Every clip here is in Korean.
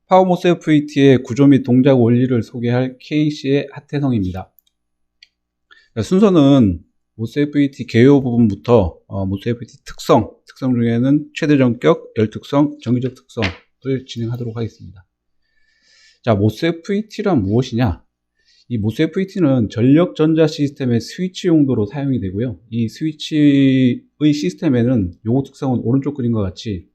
파워모스 FET의 구조 및 동작 원리를 소개할 K씨의 하태성입니다. 순서는 모스 FET 개요 부분부터 모스 FET 특성 중에는 최대 전격, 열특성, 정기적 특성을 진행하도록 하겠습니다. 자, 모스 FET란 무엇이냐? 이 모스 FET는 전력 전자 시스템의 스위치 용도로 사용이 되고요. 이 스위치의 시스템에는 요거 특성은 오른쪽 그림과 같이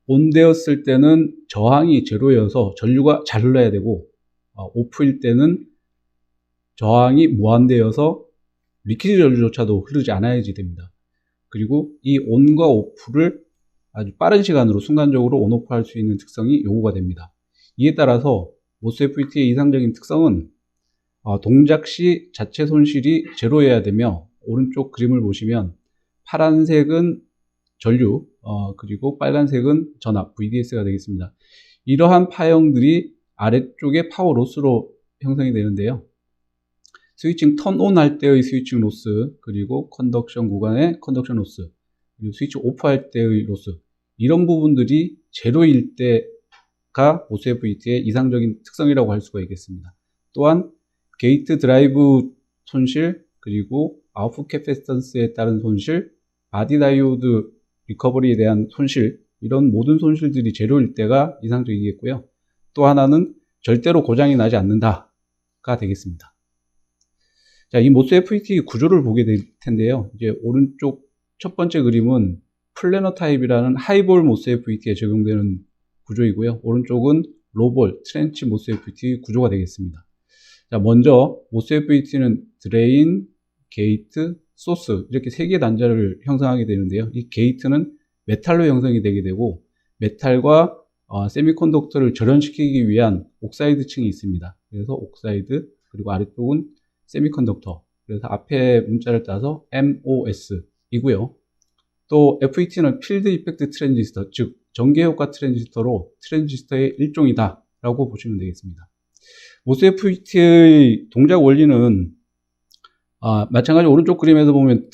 온되었을 때는 저항이 제로여서 전류가 잘 흘러야 되고, 오프일 때는 저항이 무한되어서 리퀴드 전류조차도 흐르지 않아야지 됩니다. 그리고 이 온과 오프를 아주 빠른 시간으로 순간적으로 온오프 할 수 있는 특성이 요구가 됩니다. 이에 따라서 모스 FET의 이상적인 특성은 동작 시 자체 손실이 제로여야 되며, 오른쪽 그림을 보시면 파란색은 전류, 그리고 빨간색은 전압, VDS가 되겠습니다. 이러한 파형들이 아래쪽에 파워 로스로 형성이 되는데요. 스위칭 턴온 할 때의 스위칭 로스, 그리고 컨덕션 구간의 컨덕션 로스, 그리고 스위치 오프 할 때의 로스, 이런 부분들이 제로일 때가 모스 FET의 이상적인 특성이라고 할 수가 있겠습니다. 또한 게이트 드라이브 손실, 그리고 아웃풋 캐패시턴스에 따른 손실, 바디 다이오드 리커버리에 대한 손실, 이런 모든 손실들이 제로일 때가 이상적이겠고요. 또 하나는 절대로 고장이 나지 않는다가 되겠습니다. 자, 이 모스 FET 구조를 보게 될 텐데요. 이제 오른쪽 첫 번째 그림은 플래너 타입이라는 하이볼 모스 FET에 적용되는 구조이고요. 오른쪽은 로볼, 트렌치 모스 FET 구조가 되겠습니다. 자, 먼저 모스 FET는 드레인, 게이트, 소스, 이렇게 세 개의 단자를 형성하게 되는데요. 이 게이트는 메탈로 형성이 되게 되고, 메탈과 세미컨덕터를 절연시키기 위한 옥사이드 층이 있습니다. 그래서 옥사이드, 그리고 아래쪽은 세미컨덕터, 그래서 앞에 문자를 따서 MOS 이고요. 또 FET는 필드 이펙트 트랜지스터, 즉 전개효과 트랜지스터로 트랜지스터의 일종이다 라고 보시면 되겠습니다. 모스 FET의 동작 원리는 마찬가지로 오른쪽 그림에서 보면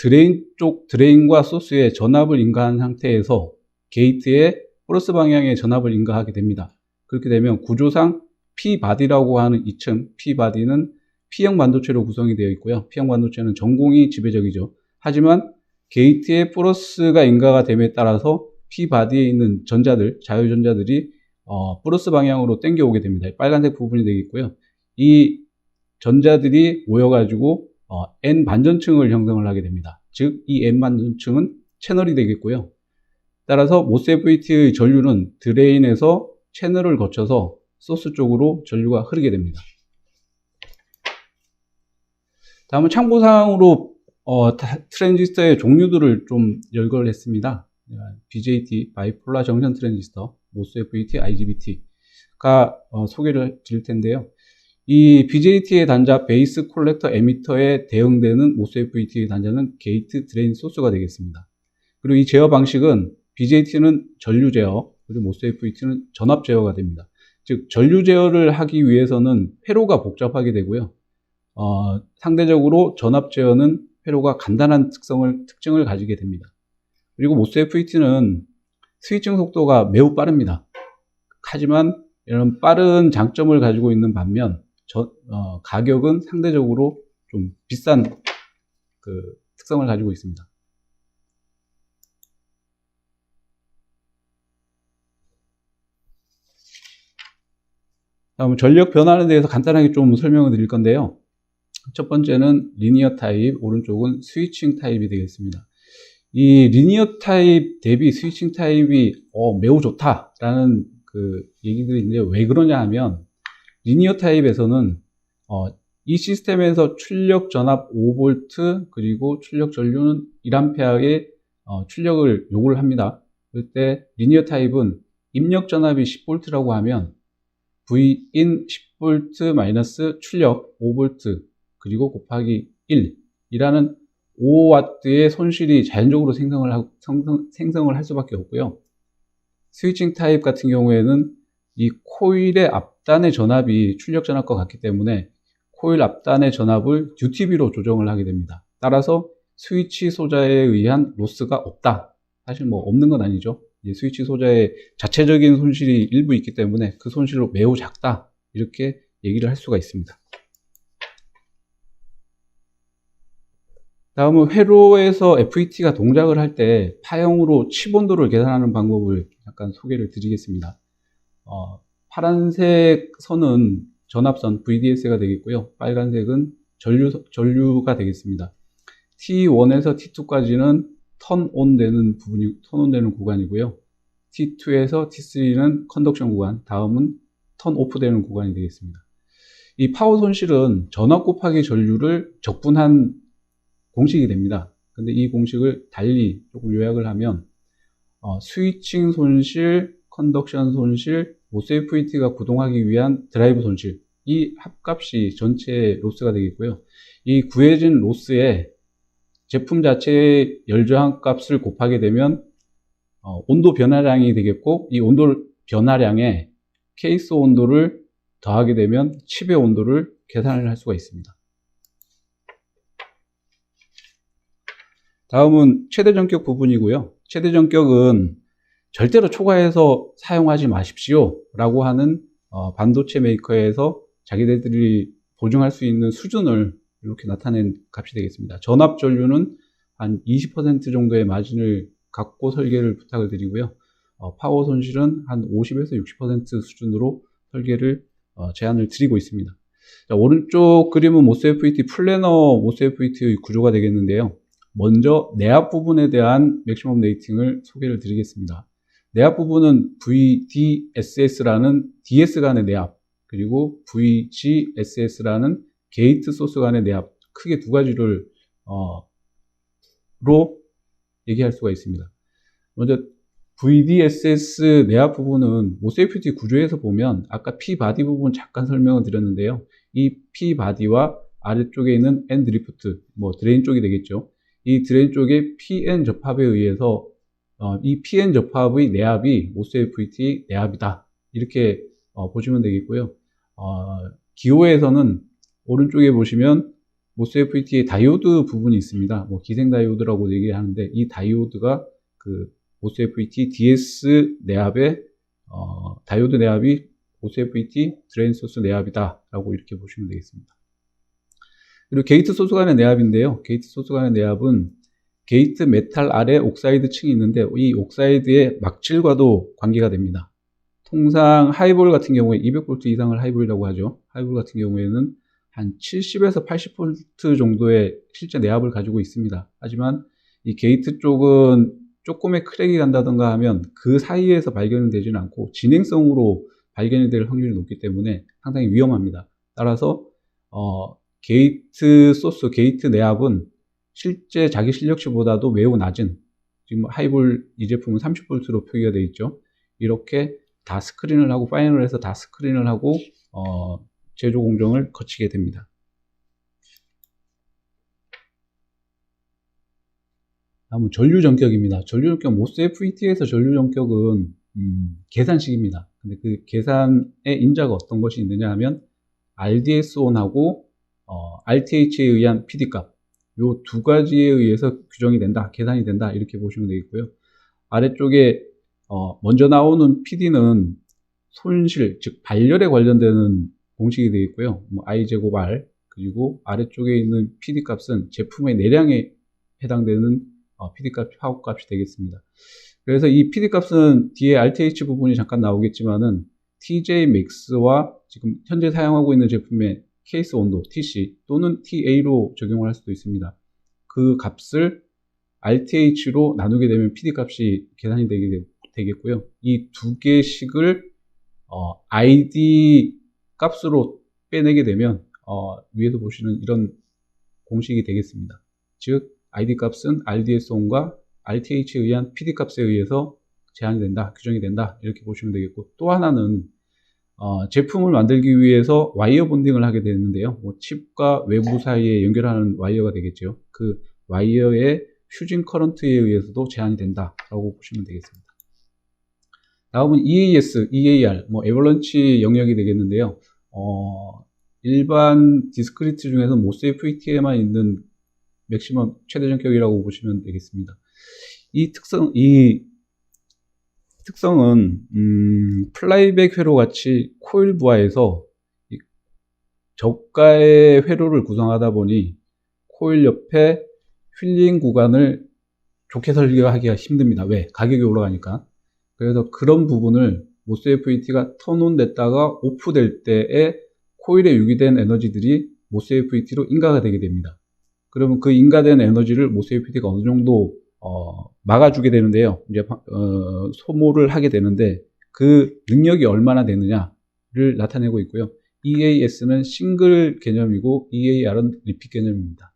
드레인과 소스에 전압을 인가한 상태에서 게이트에 플러스 방향의 전압을 인가하게 됩니다. 그렇게 되면 구조상 P바디라고 하는 이층, P바디는 P형 반도체로 구성이 되어 있고요. P형 반도체는 전공이 지배적이죠. 하지만 게이트에 플러스가 인가가 됨에 따라서 P바디에 있는 전자들, 자유전자들이 플러스 방향으로 당겨오게 됩니다. 빨간색 부분이 되겠고요. 이 전자들이 모여가지고 N 반전층을 형성을 하게 됩니다. 즉, 이 N 반전층은 채널이 되겠고요. 따라서 모스 FET의 전류는 드레인에서 채널을 거쳐서 소스 쪽으로 전류가 흐르게 됩니다. 다음은 참고사항으로 트랜지스터의 종류들을 좀 열거를 했습니다. BJT, 바이폴라 정션 트랜지스터, 모스 FET, IGBT가 소개를 드릴 텐데요. 이 BJT의 단자 베이스 콜렉터 에미터에 대응되는 모스 FET의 단자는 게이트, 드레인, 소스가 되겠습니다. 그리고 이 제어 방식은 BJT는 전류 제어, 그리고 모스 FET는 전압 제어가 됩니다. 즉 전류 제어를 하기 위해서는 회로가 복잡하게 되고요. 상대적으로 전압 제어는 회로가 간단한 특징을 가지게 됩니다. 그리고 모스 FET는 스위칭 속도가 매우 빠릅니다. 하지만 이런 빠른 장점을 가지고 있는 반면 가격은 상대적으로 좀 비싼 특성을 가지고 있습니다. 다음 전력 변환에 대해서 간단하게 좀 설명을 드릴 건데요. 첫 번째는 리니어 타입, 오른쪽은 스위칭 타입이 되겠습니다. 이 리니어 타입 대비 스위칭 타입이 매우 좋다라는 얘기들이 있는데요. 왜 그러냐 하면 리니어 타입에서는 이 시스템에서 출력 전압 5V 그리고 출력 전류는 1A의 출력을 요구를 합니다. 그럴 때 리니어 타입은 입력 전압이 10V라고 하면 Vin 10V 마이너스 출력 5V 그리고 곱하기 1이라는 5W의 손실이 자연적으로 생성을 할 수밖에 없고요. 스위칭 타입 같은 경우에는 이 코일의 앞단의 전압이 출력 전압과 같기 때문에 코일 앞단의 전압을 UTB로 조정을 하게 됩니다. 따라서 스위치 소자에 의한 로스가 없다. 사실 뭐 없는 건 아니죠. 스위치 소자의 자체적인 손실이 일부 있기 때문에 그 손실로 매우 작다, 이렇게 얘기를 할 수가 있습니다. 다음은 회로에서 FET가 동작을 할 때 파형으로 칩 온도를 계산하는 방법을 잠깐 소개를 드리겠습니다. 파란색 선은 전압선 VDS가 되겠고요. 빨간색은 전류가 되겠습니다. T1에서 T2까지는 턴온 되는 구간이고요. T2에서 T3는 컨덕션 구간, 다음은 턴 오프 되는 구간이 되겠습니다. 이 파워 손실은 전압 곱하기 전류를 적분한 공식이 됩니다. 근데 이 공식을 달리 조금 요약을 하면 스위칭 손실, 컨덕션 손실, MOSFET가 구동하기 위한 드라이브 손실, 이 합값이 전체 로스가 되겠고요. 이 구해진 로스에 제품 자체의 열저항 값을 곱하게 되면 온도 변화량이 되겠고, 이 온도 변화량에 케이스 온도를 더하게 되면 칩의 온도를 계산을 할 수가 있습니다. 다음은 최대 전격 부분이고요. 최대 전격은 절대로 초과해서 사용하지 마십시오 라고 하는 반도체 메이커에서 자기들이 보증할 수 있는 수준을 이렇게 나타낸 값이 되겠습니다. 전압 전류는 한 20% 정도의 마진을 갖고 설계를 부탁을 드리고요. 파워 손실은 한 50에서 60% 수준으로 설계를 제안을 드리고 있습니다. 자, 오른쪽 그림은 MOSFET 플래너 MOSFET의 구조가 되겠는데요. 먼저 내압 부분에 대한 맥시멈 레이팅을 소개를 드리겠습니다. 내압 부분은 VDSS라는 DS 간의 내압, 그리고 VGSS라는 게이트 소스 간의 내압, 크게 두 가지를 얘기할 수가 있습니다. 먼저 VDSS 내압 부분은 MOSFET 구조에서 보면 아까 P-바디 부분 잠깐 설명을 드렸는데요. 이 P-바디와 아래쪽에 있는 N 드리프트, 드레인 쪽이 되겠죠. 이 드레인 쪽의 PN 접합에 의해서 이 PN 접합의 내압이 MOSFET 내압이다, 이렇게 보시면 되겠고요. 기호에서는 오른쪽에 보시면 MOSFET의 다이오드 부분이 있습니다. 기생 다이오드라고 얘기하는데, 이 다이오드가 그 MOSFET DS 내압의 다이오드 내압이 MOSFET 드레인 소스 내압이다 라고 이렇게 보시면 되겠습니다. 그리고 게이트 소스 간의 내압인데요. 게이트 소스 간의 내압은 게이트 메탈 아래 옥사이드 층이 있는데, 이 옥사이드의 막질과도 관계가 됩니다. 통상 하이볼 같은 경우에 200V 이상을 하이볼이라고 하죠. 하이볼 같은 경우에는 한 70에서 80V 정도의 실제 내압을 가지고 있습니다. 하지만 이 게이트 쪽은 조금의 크랙이 간다던가 하면 그 사이에서 발견이 되지는 않고 진행성으로 발견이 될 확률이 높기 때문에 상당히 위험합니다. 따라서 게이트 소스, 게이트 내압은 실제 자기 실력치보다도 매우 낮은, 지금 하이볼 이 제품은 30V로 표기가 되어 있죠. 이렇게 다 스크린을 하고, 파이널을 해서 다 스크린을 하고 제조 공정을 거치게 됩니다. 다음은 전류 전격입니다. 전류 전격, MOSFET에서 전류 전격은 계산식입니다. 근데 그 계산의 인자가 어떤 것이 있느냐 하면 RDS1하고 RTH에 의한 PD값, 요 두 가지에 의해서 규정이 된다, 계산이 된다, 이렇게 보시면 되겠고요. 아래쪽에 먼저 나오는 PD는 손실, 즉 발열에 관련되는 공식이 되겠고요. I 제곱 R, 그리고 아래쪽에 있는 PD 값은 제품의 내량에 해당되는 PD 값, 파워 값이 되겠습니다. 그래서 이 PD 값은 뒤에 RTH 부분이 잠깐 나오겠지만은 TJ 맥스와 지금 현재 사용하고 있는 제품의 케이스 온도 TC 또는 TA로 적용을 할 수도 있습니다. 그 값을 RTH로 나누게 되면 PD 값이 계산이 되겠고요. 이 두 개씩을 ID 값으로 빼내게 되면 위에서 보시는 이런 공식이 되겠습니다. 즉 ID 값은 RDS1과 RTH에 의한 PD 값에 의해서 제한이 된다, 규정이 된다, 이렇게 보시면 되겠고, 또 하나는 제품을 만들기 위해서 와이어 본딩을 하게 되는데요. 칩과 외부 사이에 연결하는 와이어가 되겠죠. 그 와이어의 휴진 커런트에 의해서도 제한이 된다라고 보시면 되겠습니다. 다음은 EAS, EAR, 에버런치 영역이 되겠는데요. 일반 디스크리트 중에서 MOSFET에만 있는 맥시멈 최대 전격이라고 보시면 되겠습니다. 이 특성은 플라이백 회로 같이 코일 부하에서 저가의 회로를 구성하다 보니 코일 옆에 휠링 구간을 좋게 설계하기가 힘듭니다. 왜? 가격이 올라가니까. 그래서 그런 부분을 모스 FET가 턴온 됐다가 오프 될 때에 코일에 유기된 에너지들이 모스 FET로 인가가 되게 됩니다. 그러면 그 인가된 에너지를 모스 FET가 어느 정도 막아주게 되는데요. 이제 소모를 하게 되는데 그 능력이 얼마나 되느냐를 나타내고 있고요. EAS는 싱글 개념이고 EAR은 리핏 개념입니다.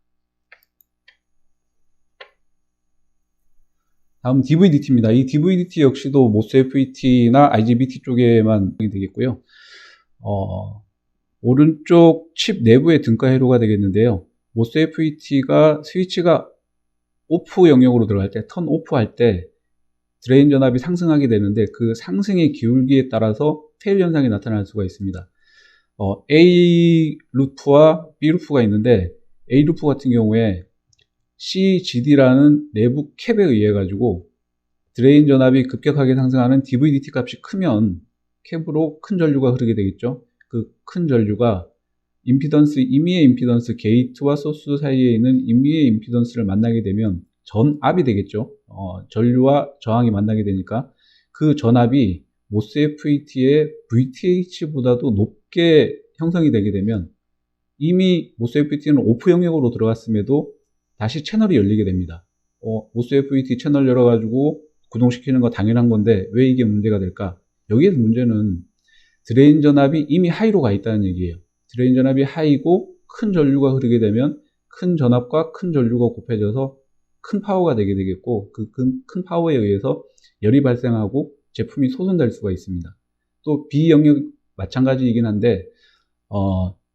다음 DVDT입니다. 이 DVDT 역시도 모스 FET나 IGBT 쪽에만 되겠고요. 오른쪽 칩 내부의 등가 회로가 되겠는데요. 모스 FET가 스위치가 오프 영역으로 들어갈 때, 턴 오프 할 때 드레인 전압이 상승하게 되는데 그 상승의 기울기에 따라서 페일 현상이 나타날 수가 있습니다. A 루프와 B 루프가 있는데 A 루프 같은 경우에 CGD라는 내부 캡에 의해 가지고 드레인 전압이 급격하게 상승하는 DVDT 값이 크면 캡으로 큰 전류가 흐르게 되겠죠. 그 큰 전류가 임피던스, 임의의 임피던스 게이트와 소스 사이에 있는 임의의 임피던스를 만나게 되면 전압이 되겠죠. 전류와 저항이 만나게 되니까 그 전압이 모스 FET의 VTH보다도 높게 형성이 되게 되면 이미 모스 FET는 오프 영역으로 들어갔음에도 다시 채널이 열리게 됩니다. 모스 FET 채널 열어가지고 구동시키는 거 당연한 건데 왜 이게 문제가 될까? 여기에서 문제는 드레인 전압이 이미 하이로 가 있다는 얘기예요. 드레인 전압이 하이고 큰 전류가 흐르게 되면 큰 전압과 큰 전류가 곱해져서 큰 파워가 되게 되겠고 그 큰 파워에 의해서 열이 발생하고 제품이 소선될 수가 있습니다. 또 B 영역 마찬가지이긴 한데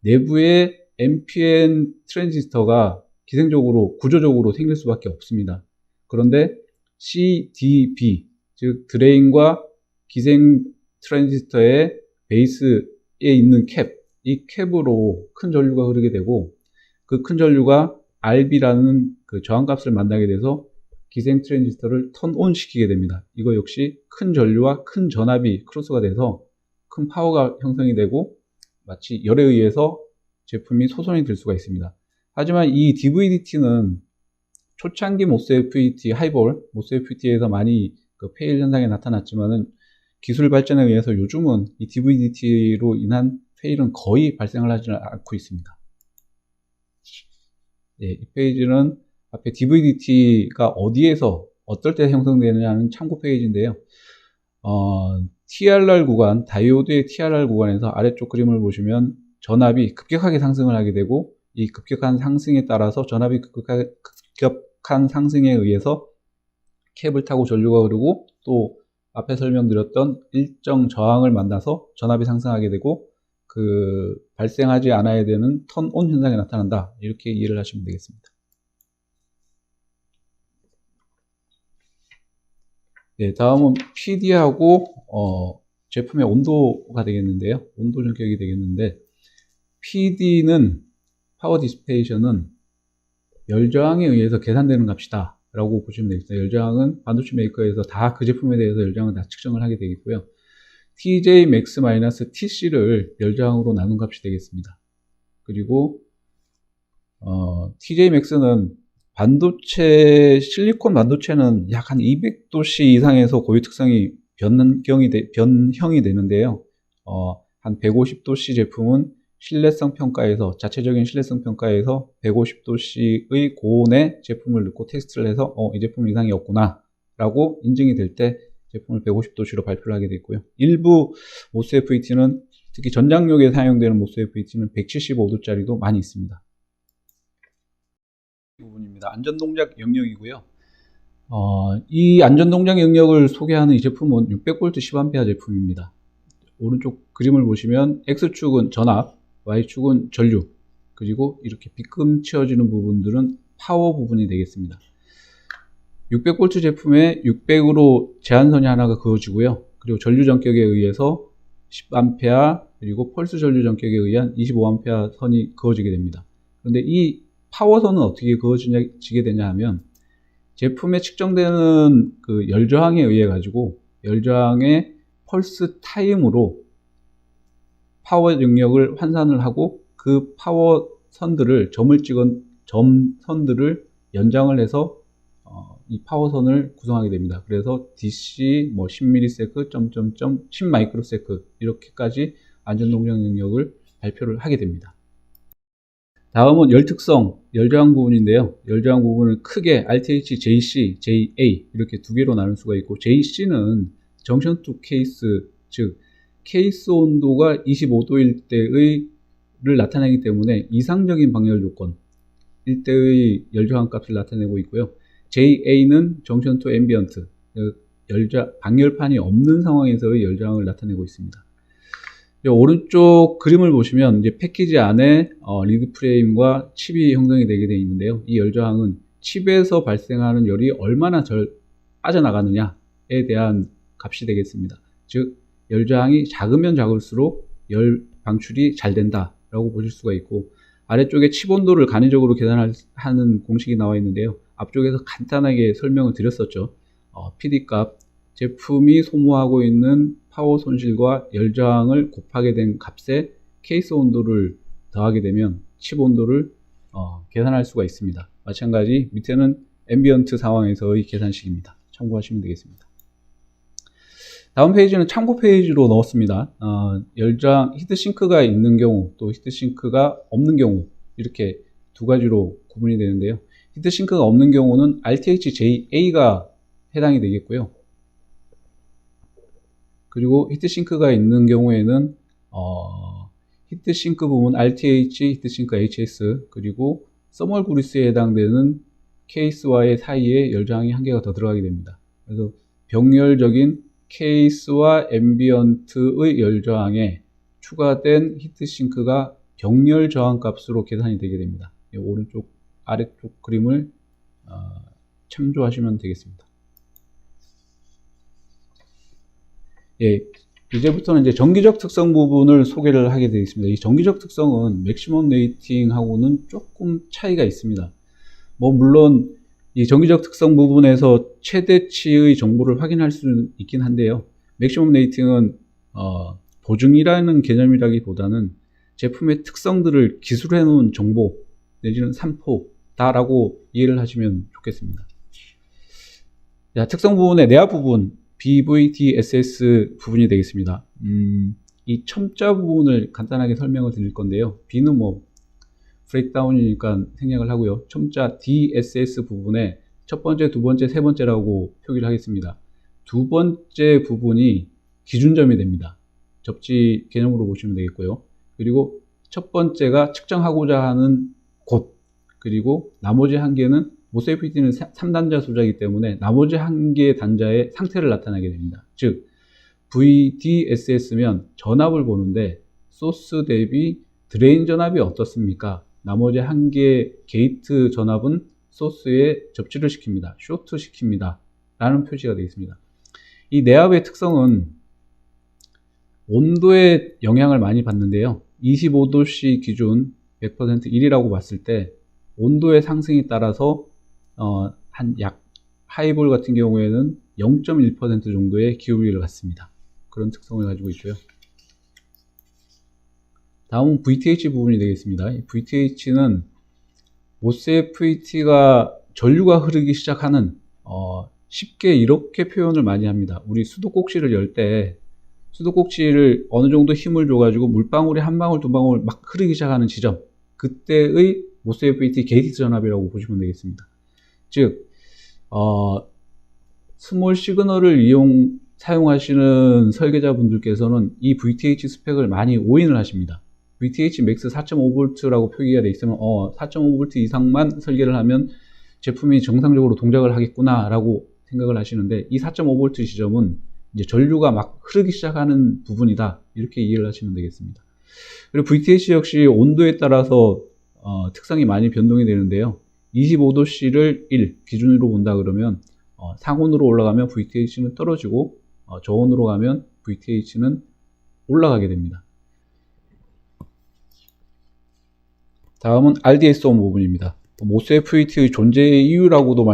내부에 NPN 트랜지스터가 기생적으로 구조적으로 생길 수밖에 없습니다. 그런데 CDB 즉 드레인과 기생 트랜지스터의 베이스에 있는 캡, 이 캡으로 큰 전류가 흐르게 되고 그 큰 전류가 RB라는 그 저항값을 만나게 돼서 기생 트랜지스터를 턴온 시키게 됩니다. 이거 역시 큰 전류와 큰 전압이 크로스가 돼서 큰 파워가 형성이 되고 마치 열에 의해서 제품이 소선이 될 수가 있습니다. 하지만 이 DVDT는 초창기 모스 FET, 하이볼 모스 FET에서 많이 그 페일 현상이 나타났지만은 기술 발전에 의해서 요즘은 이 DVDT로 인한 페일은 거의 발생을 하지 않고 있습니다. 이 페이지는 앞에 DVDT가 어디에서 어떨 때 형성되느냐는 참고 페이지인데요. TRR 구간, 다이오드의 TRR 구간에서 아래쪽 그림을 보시면 전압이 급격하게 상승을 하게 되고 이 급격한 상승에 따라서 전압이 급격한 상승에 의해서 캡을 타고 전류가 흐르고 또 앞에 설명드렸던 일정 저항을 만나서 전압이 상승하게 되고 그 발생하지 않아야 되는 턴온 현상이 나타난다. 이렇게 이해를 하시면 되겠습니다. 네, 다음은 PD하고 제품의 온도가 되겠는데요. 온도 전격이 되겠는데 PD는 파워 디시페이션은 열저항에 의해서 계산되는 값이다 라고 보시면 되겠습니다. 열저항은 반도체 메이커에서 다 그 제품에 대해서 열저항을 다 측정을 하게 되겠고요. TJmax-TC를 열저항으로 나눈 값이 되겠습니다. 그리고 TJmax는 반도체, 실리콘 반도체는 약 한 200도씨 이상에서 고유 특성이 변형이 되는데요. 한 150도씨 제품은 신뢰성 평가에서, 자체적인 신뢰성 평가에서 150도씨의 고온의 제품을 넣고 테스트를 해서 이 제품은 이상이 없구나 라고 인증이 될 때 제품을 150도씨로 발표를 하게 됐고요. 일부 모스 FET는 특히 전장용에 사용되는 모스 FET는 175도짜리도 많이 있습니다. 이 부분입니다. 안전동작 영역이고요. 이 안전동작 영역을 소개하는 이 제품은 600V 10A 제품입니다. 오른쪽 그림을 보시면 X축은 전압, Y축은 전류, 그리고 이렇게 빗금 치어지는 부분들은 파워 부분이 되겠습니다. 600V 제품에 600으로 제한선이 하나가 그어지고요. 그리고 전류 전격에 의해서 10A 그리고 펄스 전류 전격에 의한 25A 선이 그어지게 됩니다. 그런데 이 파워선은 어떻게 그어지게 되냐 하면 제품에 측정되는 그 열저항에 의해 가지고 열저항의 펄스 타임으로 파워 영역을 환산을 하고 그 파워 선들을 점선들을 연장을 해서 이 파워선을 구성하게 됩니다. 그래서 DC 10ms, 10마이크로세컨드 이렇게까지 안전동작 영역을 발표를 하게 됩니다. 다음은 열특성, 열저항 부분인데요. 열저항 부분을 크게 RTH, JC, JA 이렇게 두 개로 나눌 수가 있고, JC는 정션 투 케이스, 즉 케이스 온도가 25도일 때의 를 나타내기 때문에 이상적인 방열 조건 일대의 열저항 값을 나타내고 있고요. JA는 정션 투 앰비언트, 방열판이 없는 상황에서의 열저항을 나타내고 있습니다. 오른쪽 그림을 보시면 이제 패키지 안에 리드 프레임과 칩이 형성이 되게 되어 있는데요. 이 열저항은 칩에서 발생하는 열이 얼마나 빠져나가느냐에 대한 값이 되겠습니다. 즉 열저항이 작으면 작을수록 열 방출이 잘 된다 라고 보실 수가 있고, 아래쪽에 칩 온도를 간이적으로 계산하는 공식이 나와 있는데요. 앞쪽에서 간단하게 설명을 드렸었죠. PD 값, 제품이 소모하고 있는 파워 손실과 열저항을 곱하게 된 값에 케이스 온도를 더하게 되면 칩 온도를 계산할 수가 있습니다. 마찬가지 밑에는 앰비언트 상황에서의 계산식입니다. 참고하시면 되겠습니다. 다음 페이지는 참고 페이지로 넣었습니다. 열저항 히트싱크가 있는 경우 또 히트싱크가 없는 경우 이렇게 두 가지로 구분이 되는데요. 히트싱크가 없는 경우는 RTH-JA가 해당이 되겠고요. 그리고 히트싱크가 있는 경우에는 히트싱크 부분 RTH, 히트싱크 HS, 그리고 서멀 그리스에 해당되는 케이스와의 사이에 열저항이 한 개가 더 들어가게 됩니다. 그래서 병렬적인 케이스와 앰비언트의 열저항에 추가된 히트싱크가 병렬 저항 값으로 계산이 되게 됩니다. 오른쪽 아래쪽 그림을 참조하시면 되겠습니다. 예, 이제부터는 이제 정기적 특성 부분을 소개를 하게 되겠습니다. 이 정기적 특성은 맥시멈 레이팅하고는 조금 차이가 있습니다. 물론 이 정기적 특성 부분에서 최대치의 정보를 확인할 수는 있긴 한데요. 맥시멈 레이팅은 보증이라는 개념이라기보다는 제품의 특성들을 기술해 놓은 정보 내지는 산포다라고 이해를 하시면 좋겠습니다. 자, 특성 부분의 내압 부분 BVDSS 부분이 되겠습니다. 이 첨자 부분을 간단하게 설명을 드릴 건데요. B는 브레이크다운이니까 생략을 하고요. 첨자 DSS 부분에 첫 번째, 두 번째, 세 번째라고 표기를 하겠습니다. 두 번째 부분이 기준점이 됩니다. 접지 개념으로 보시면 되겠고요. 그리고 첫 번째가 측정하고자 하는 곳, 그리고 나머지 한 개는 모세피티는 3단자 소자이기 때문에 나머지 한 개의 단자의 상태를 나타내게 됩니다. 즉 VDSS면 전압을 보는데 소스 대비 드레인 전압이 어떻습니까? 나머지 한 개의 게이트 전압은 소스에 접지를 시킵니다. 쇼트 시킵니다. 라는 표시가 되겠습니다. 이 내압의 특성은 온도에 영향을 많이 받는데요. 25도씨 기준 100% 1이라고 봤을 때 온도의 상승에 따라서 하이볼 같은 경우에는 0.1% 정도의 기울기를 갖습니다. 그런 특성을 가지고 있고요. 다음은 VTH 부분이 되겠습니다. 이 VTH는 모세PT가 전류가 흐르기 시작하는 쉽게 이렇게 표현을 많이 합니다. 우리 수도꼭지를 열 때 수도꼭지를 어느 정도 힘을 줘가지고 물방울이 한 방울 두 방울 막 흐르기 시작하는 지점, 그때의 모세PT 게이트 전압이라고 보시면 되겠습니다. 즉 스몰 시그널을 사용하시는 설계자분들께서는 이 VTH 스펙을 많이 오인을 하십니다. VTH 맥스 4.5V라고 표기가 되어 있으면 4.5V 이상만 설계를 하면 제품이 정상적으로 동작을 하겠구나 라고 생각을 하시는데, 이 4.5V 지점은 이제 전류가 막 흐르기 시작하는 부분이다, 이렇게 이해를 하시면 되겠습니다. 그리고 VTH 역시 온도에 따라서 특성이 많이 변동이 되는데요. 25도씨를 1 기준으로 본다 그러면 상온으로 올라가면 VTH는 떨어지고 저온으로 가면 VTH는 올라가게 됩니다. 다음은 RDS 온 부분입니다. 모스FET의 존재의 이유라고도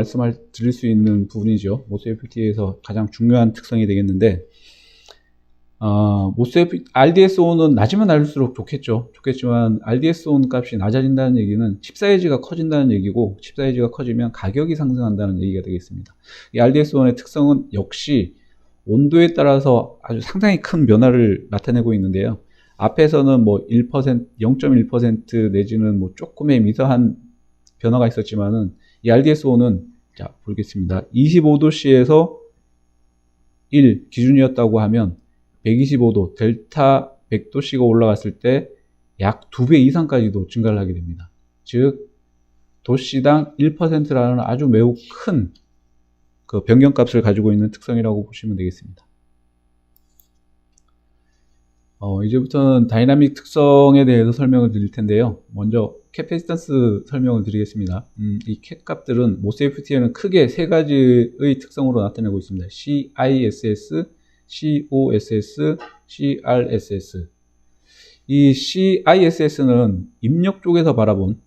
드릴 수 있는 부분이죠. 모스FET에서 가장 중요한 특성이 되겠는데, RDS5는 낮으면 낮을수록 좋겠지만 RDS5 값이 낮아진다는 얘기는 칩 사이즈가 커진다는 얘기고, 칩 사이즈가 커지면 가격이 상승한다는 얘기가 되겠습니다. 이 RDS1의 특성은 역시 온도에 따라서 아주 상당히 큰 변화를 나타내고 있는데요. 앞에서는 뭐 1%, 0.1% 내지는 뭐 조금의 미세한 변화가 있었지만은, 이 RDS5는, 자, 보겠습니다. 25도씨에서 1 기준이었다고 하면 125도, 델타 100도씨가 올라갔을 때 약 2배 이상까지도 증가를 하게 됩니다. 즉, 도씨당 1%라는 아주 매우 큰 그 변경값을 가지고 있는 특성이라고 보시면 되겠습니다. 이제부터는 다이나믹 특성에 대해서 설명을 드릴 텐데요. 먼저 캐패시턴스 설명을 드리겠습니다. 이 캡 값들은 모스FET에는 크게 세 가지의 특성으로 나타내고 있습니다. CISS, COSS, CRSS. 이 CISS는 입력 쪽에서 바라본,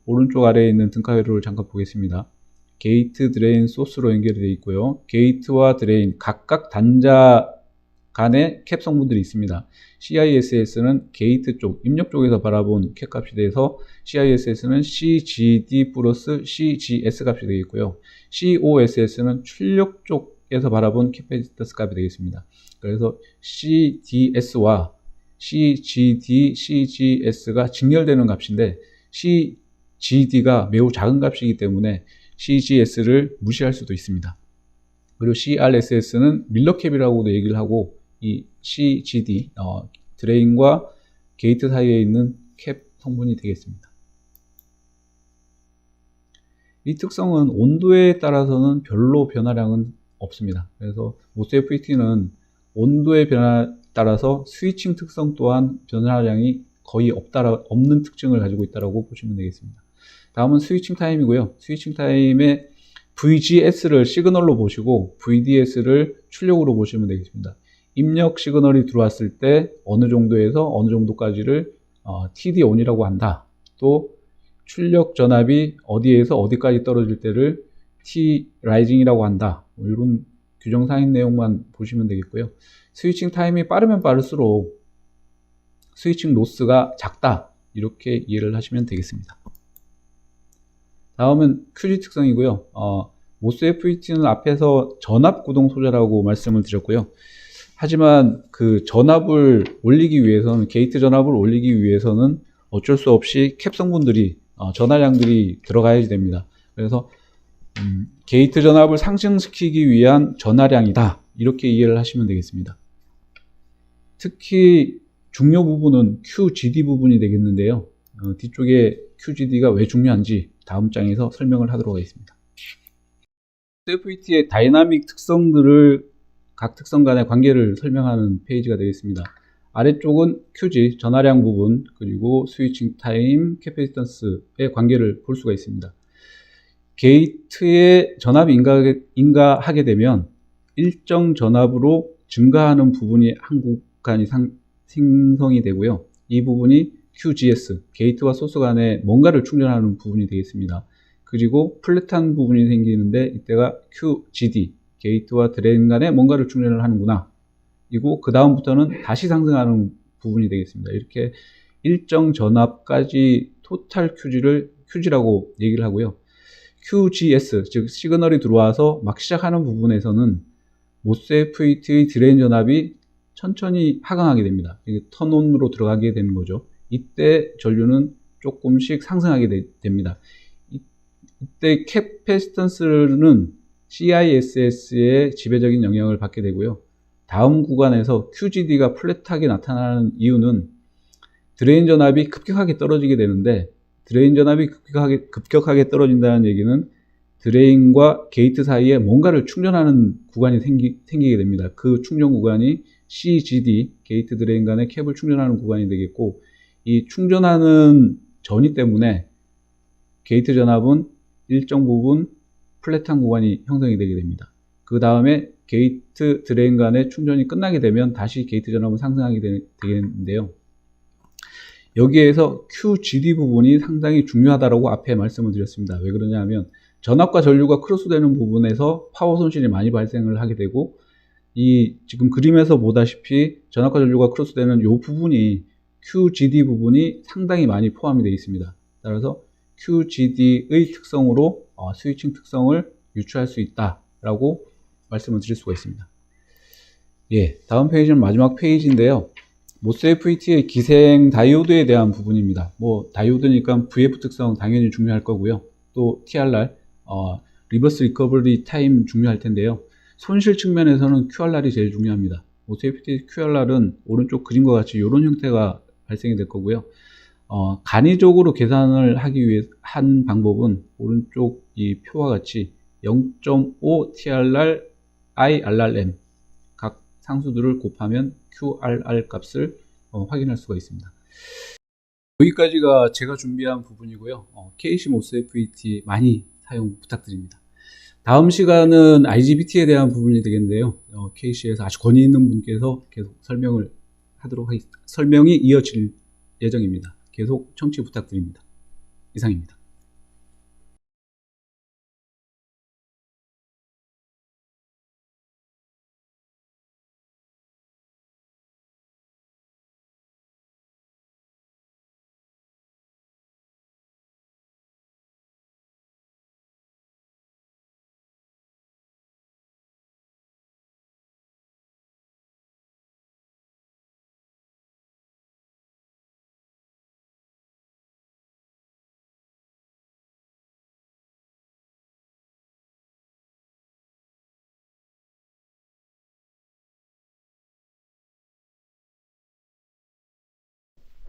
오른쪽 아래에 있는 등가회로를 잠깐 보겠습니다. 게이트, 드레인, 소스로 연결이 되어 있고요. 게이트와 드레인 각각 단자 간의 캡 성분들이 있습니다. CISS는 게이트 쪽, 입력 쪽에서 바라본 캡 값이 돼서 CISS는 CGD 플러스 CGS 값이 되겠고요. COSS는 출력 쪽에서 바라본 캐패시턴스 값이 되겠습니다. 그래서 CDS와 CGD, CGS가 직렬되는 값인데, CGD가 매우 작은 값이기 때문에 CGS를 무시할 수도 있습니다. 그리고 CRSS는 밀러캡이라고도 얘기를 하고, 이 CGD, 드레인과 게이트 사이에 있는 캡 성분이 되겠습니다. 이 특성은 온도에 따라서는 별로 변화량은 없습니다. 그래서 모스FET는 온도의 변화에 따라서 스위칭 특성 또한 변화량이 거의 없는 특징을 가지고 있다고 보시면 되겠습니다. 다음은 스위칭 타임이고요. 스위칭 타임에 VGS를 시그널로 보시고 VDS를 출력으로 보시면 되겠습니다. 입력 시그널이 들어왔을 때 어느 정도에서 어느 정도까지를 TD-ON이라고 한다. 또 출력 전압이 어디에서 어디까지 떨어질 때를 T-RISING이라고 한다. 뭐 이런 규정 상인 내용만 보시면 되겠고요. 스위칭 타임이 빠르면 빠를수록 스위칭 로스가 작다. 이렇게 이해를 하시면 되겠습니다. 다음은 QG 특성이고요. 모스FET는 앞에서 전압 구동 소재라고 말씀을 드렸고요. 하지만 그 전압을 올리기 위해서는, 게이트 전압을 올리기 위해서는 어쩔 수 없이 캡 성분들이, 전하량들이 들어가야 됩니다. 그래서 게이트 전압을 상승시키기 위한 전하량이다. 이렇게 이해를 하시면 되겠습니다. 특히 중요 부분은 QGD 부분이 되겠는데요. 뒤쪽에 QGD가 왜 중요한지 다음 장에서 설명을 하도록 하겠습니다. 모스FET의 다이나믹 특성들을 각 특성 간의 관계를 설명하는 페이지가 되겠습니다. 아래쪽은 QG, 전하량 부분, 그리고 스위칭 타임, 캐패시턴스의 관계를 볼 수가 있습니다. 게이트에 전압이 인가하게 되면 일정 전압으로 증가하는 부분이 한 구간이 생성이 되고요. 이 부분이 QGS, 게이트와 소스 간에 뭔가를 충전하는 부분이 되겠습니다. 그리고 플랫한 부분이 생기는데 이때가 QGD, 게이트와 드레인 간에 뭔가를 충전을 하는구나. 이고 그 다음부터는 다시 상승하는 부분이 되겠습니다. 이렇게 일정 전압까지 토탈 QG라고 얘기를 하고요. QGS, 즉 시그널이 들어와서 막 시작하는 부분에서는 모스FET의 드레인 전압이 천천히 하강하게 됩니다. 턴온으로 들어가게 되는 거죠. 이때 전류는 조금씩 상승하게 됩니다. 이때 캐패시턴스는 CISS의 지배적인 영향을 받게 되고요. 다음 구간에서 QGD가 플랫하게 나타나는 이유는 드레인 전압이 급격하게 떨어지게 되는데, 드레인 전압이 급격하게 떨어진다는 얘기는 드레인과 게이트 사이에 뭔가를 충전하는 구간이 생기게 됩니다. 그 충전 구간이 CGD, 게이트 드레인 간의 캡을 충전하는 구간이 되겠고, 이 충전하는 전위 때문에 게이트 전압은 일정 부분 플랫한 구간이 형성이 되게 됩니다. 그 다음에 게이트 드레인 간의 충전이 끝나게 되면 다시 게이트 전압은 상승하게 되겠는데요. 여기에서 QGD 부분이 상당히 중요하다고 앞에 말씀을 드렸습니다. 왜 그러냐면 전압과 전류가 크로스되는 부분에서 파워 손실이 많이 발생을 하게 되고, 이 지금 그림에서 보다시피 전압과 전류가 크로스되는 이 부분이 QGD 부분이 상당히 많이 포함이 되어 있습니다. 따라서 QGD의 특성으로 스위칭 특성을 유추할 수 있다라고 말씀을 드릴 수가 있습니다. 예, 다음 페이지는 마지막 페이지인데요. 모스FET의 기생 다이오드에 대한 부분입니다. 뭐 다이오드니까 VF 특성 당연히 중요할 거고요. 또 TRR, 리버스 리커버리 타임 중요할 텐데요. 손실 측면에서는 QRR이 제일 중요합니다. 모스FET QRR은 오른쪽 그림과 같이 이런 형태가 발생이 될 거고요. 간이적으로 계산을 하기 위해 한 방법은 오른쪽 이 표와 같이 0.5 TRR, IRRM 각 상수들을 곱하면 QRR 값을 확인할 수가 있습니다. 여기까지가 제가 준비한 부분이고요. KC 모스FET 많이 사용 부탁드립니다. 다음 시간은 IGBT에 대한 부분이 되겠는데요. KC에서 아주 권위 있는 분께서 계속 설명을 하도록 하겠습니다. 설명이 이어질 예정입니다. 계속 청취 부탁드립니다. 이상입니다.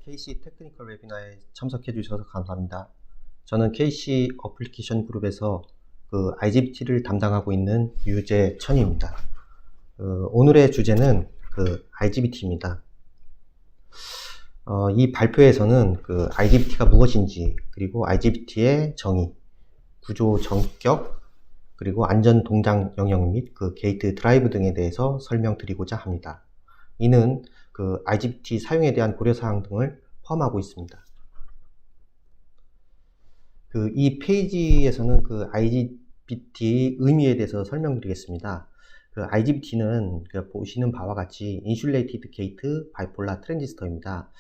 KC 테크니컬 웨비나에 참석해 주셔서 감사합니다. 저는 KC 어플리케이션 그룹에서 IGBT를 담당하고 있는 유재천입니다. 오늘의 주제는 IGBT입니다. 이 발표에서는 IGBT가 무엇인지, 그리고 IGBT의 정의, 구조 전격, 그리고 안전 동작 영역 및 게이트 드라이브 등에 대해서 설명드리고자 합니다. 이는 IGBT 사용에 대한 고려사항 등을 포함하고 있습니다. 이 페이지에서는 IGBT의 의미에 대해서 설명드리겠습니다. IGBT는 보시는 바와 같이 인슐레이티드 게이트 바이폴라 트랜지스터입니다.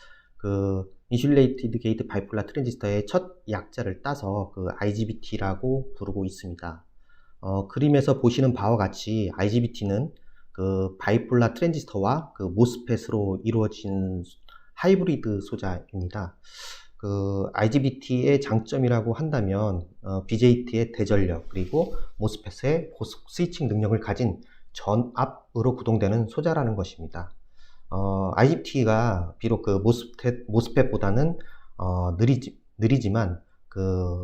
인슐레이티드 게이트 바이폴라 트랜지스터의 첫 약자를 따서 IGBT라고 부르고 있습니다. 그림에서 보시는 바와 같이 IGBT는 바이폴라 트랜지스터와 모스펫으로 이루어진 하이브리드 소자입니다. IGBT의 장점이라고 한다면 BJT의 대전력, 그리고 모스펫의 스위칭 능력을 가진 전압으로 구동되는 소자라는 것입니다. IGBT가 비록 모스펫보다는 느리지만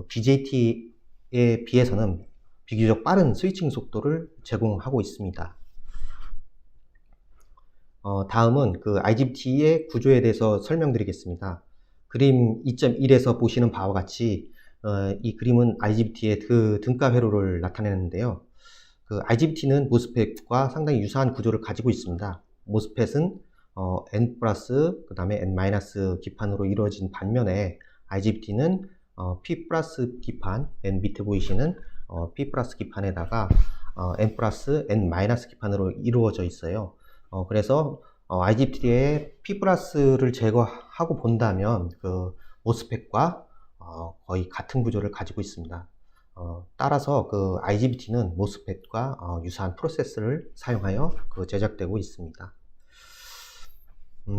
BJT에 비해서는 비교적 빠른 스위칭 속도를 제공하고 있습니다. 다음은 IGBT의 구조에 대해서 설명드리겠습니다. 그림 2.1에서 보시는 바와 같이 이 그림은 IGBT의 등가 회로를 나타내는데요. IGBT는 모스펫과 상당히 유사한 구조를 가지고 있습니다. 모스펫은 N+, 그 다음에 N- 기판으로 이루어진 반면에 IGBT는 P+ 기판, 맨 밑에 보이시는 P+ 기판에다가 N+, N- 기판으로 이루어져 있어요. 그래서 IGBT의 P+를 제거하고 본다면 모스펫과 거의 같은 구조를 가지고 있습니다. 따라서 IGBT는 모스펫과 유사한 프로세스를 사용하여 제작되고 있습니다.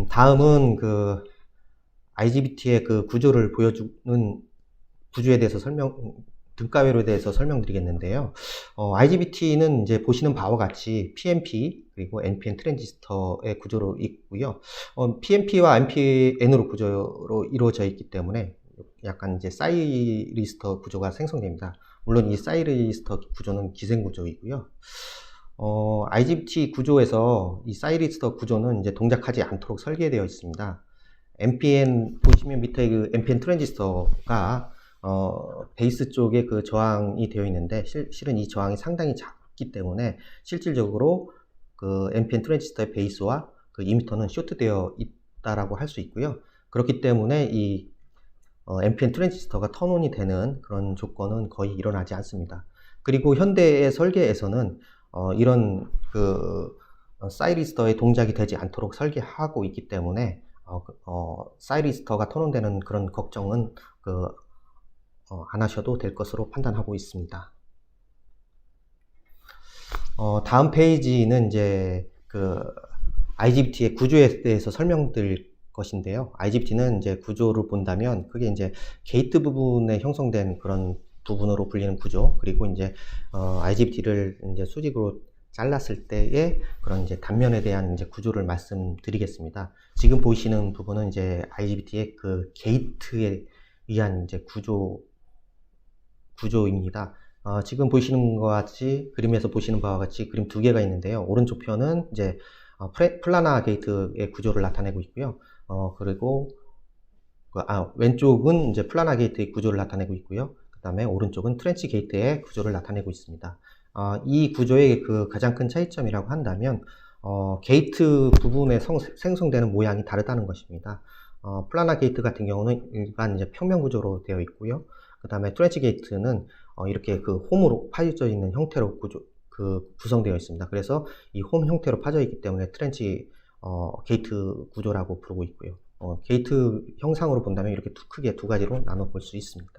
다음은 IGBT의 구조를 보여주는 구조에 대해서 등가회로에 대해서 설명드리겠는데요. IGBT는 이제 보시는 바와 같이 PNP 그리고 NPN 트랜지스터의 구조로 있고요. PNP와 NPN으로 구조로 이루어져 있기 때문에 약간 이제 사이리스터 구조가 생성됩니다. 물론 이 사이리스터 구조는 기생 구조이고요. IGBT 구조에서 이 사이리스터 구조는 이제 동작하지 않도록 설계되어 있습니다. NPN 보시면 밑에 NPN 트랜지스터가 베이스 쪽에 저항이 되어 있는데 실은 이 저항이 상당히 작기 때문에 실질적으로 NPN 트랜지스터의 베이스와 이미터는 쇼트되어 있다라고 할 수 있고요. 그렇기 때문에 이 NPN 트랜지스터가 턴온이 되는 그런 조건은 거의 일어나지 않습니다. 그리고 현대의 설계에서는 이런 사이리스터의 동작이 되지 않도록 설계하고 있기 때문에 사이리스터가 턴온되는 그런 걱정은 안 하셔도 될 것으로 판단하고 있습니다. 다음 페이지는 이제 IGBT의 구조에 대해서 설명드릴 것인데요. IGBT는 이제 구조를 본다면 그게 이제 게이트 부분에 형성된 그런 부분으로 불리는 구조, 그리고 이제 IGBT를 이제 수직으로 잘랐을 때의 그런 이제 단면에 대한 이제 구조를 말씀드리겠습니다. 지금 보시는 부분은 이제 IGBT의 그 게이트에 의한 이제 구조입니다. 지금 보시는 것 같이, 그림에서 보시는 바와 같이 그림 두 개가 있는데요. 오른쪽 편은 이제 플라나 게이트의 구조를 나타내고 있고요. 그리고 왼쪽은 이제 플라나 게이트의 구조를 나타내고 있고요. 그 다음에 오른쪽은 트렌치 게이트의 구조를 나타내고 있습니다. 이 구조의 그 가장 큰 차이점이라고 한다면 게이트 부분에 생성되는 모양이 다르다는 것입니다. 플라나 게이트 같은 경우는 일반 이제 평면 구조로 되어 있고요. 그 다음에 트렌치 게이트는 이렇게 그 홈으로 파여져 있는 형태로 구성되어 있습니다. 그래서 이 홈 형태로 파져 있기 때문에 트렌치 게이트 구조라고 부르고 있고요. 게이트 형상으로 본다면 이렇게 크게 두 가지로 나눠 볼 수 있습니다.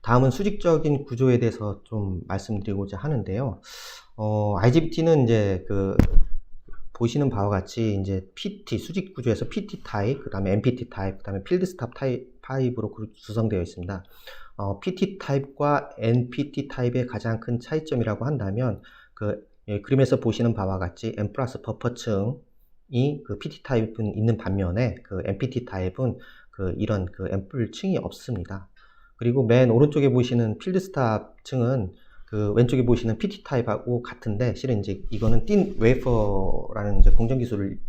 다음은 수직적인 구조에 대해서 좀 말씀드리고자 하는데요. IGBT는 이제 보시는 바와 같이 이제 PT 수직 구조에서 PT 타입, 그 다음에 MPT 타입, 그 다음에 필드 스탑 타입으로 구성되어 있습니다. PT 타입과 NPT 타입의 가장 큰 차이점이라고 한다면 그림에서 보시는 바와 같이 M 플러스 버퍼층이 PT 타입은 있는 반면에 NPT 타입은 이런 앰플 층이 없습니다. 그리고 맨 오른쪽에 보시는 필드 스탑 층은 왼쪽에 보시는 PT 타입하고 같은데, 실은 이제 이거는 띤 웨이퍼라는 이제 공정 기술을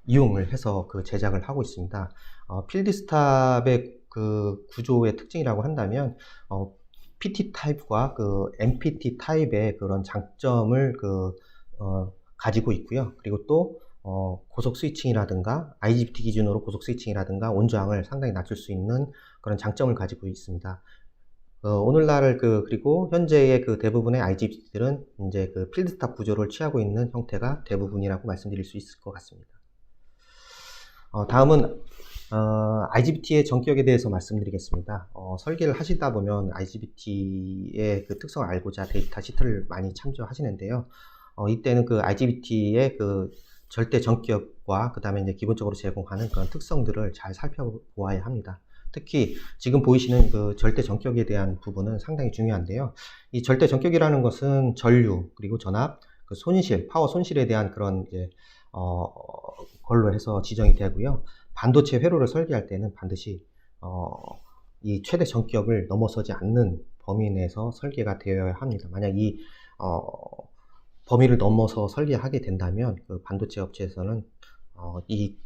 이용을 해서 제작을 하고 있습니다. 필드 스탑의 구조의 특징이라고 한다면, PT 타입과 MPT 타입의 그런 장점을 가지고 있고요. 그리고 또 고속 스위칭이라든가 IGBT 기준으로 고속 스위칭이라든가 온저항을 상당히 낮출 수 있는 그런 장점을 가지고 있습니다. 오늘날 그리고 현재의 대부분의 IGBT들은 이제 필드스탑 구조를 취하고 있는 형태가 대부분이라고 말씀드릴 수 있을 것 같습니다. 다음은 IGBT의 전격에 대해서 말씀드리겠습니다. 설계를 하시다 보면 IGBT의 특성을 알고자 데이터 시트를 많이 참조하시는데요. 이때는 IGBT의 절대 전격과 그 다음에 이제 기본적으로 제공하는 그런 특성들을 잘 살펴보아야 합니다. 특히 지금 보이시는 절대 전격에 대한 부분은 상당히 중요한데요. 이 절대 전격이라는 것은 전류, 그리고 전압, 손실, 파워 손실에 대한 그런 걸로 해서 지정이 되고요. 반도체 회로를 설계할 때는 반드시 이 최대 전격을 넘어서지 않는 범위 내에서 설계가 되어야 합니다. 만약 이 범위를 넘어서 설계하게 된다면 반도체 업체에서는 이